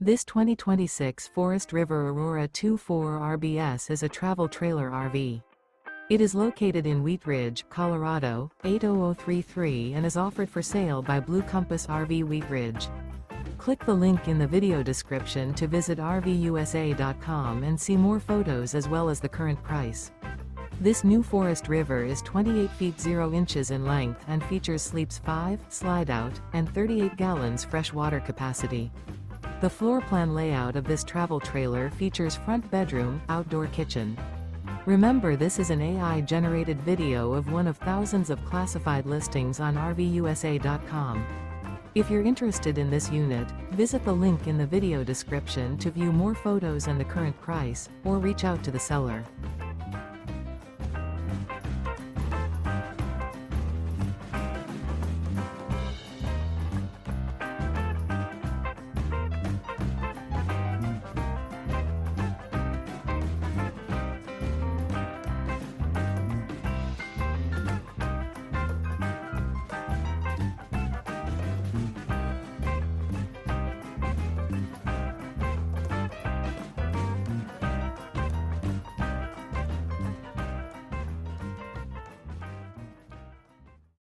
This 2026 Forest River Aurora 2.4 RBS is a travel trailer RV. It is located in Wheat Ridge, Colorado, 80033 and is offered for sale by Blue Compass RV Wheat Ridge. Click the link in the video description to visit RVUSA.com and see more photos as well as the current price. This new Forest River is 28 feet 0 inches in length and features sleeps 5, Slideout, and 38 gallons fresh water capacity. The floor plan layout of this travel trailer features front bedroom, outdoor kitchen. Remember, this is an AI-generated video of one of thousands of classified listings on RVUSA.com. If you're interested in this unit, visit the link in the video description to view more photos and the current price, or reach out to the seller.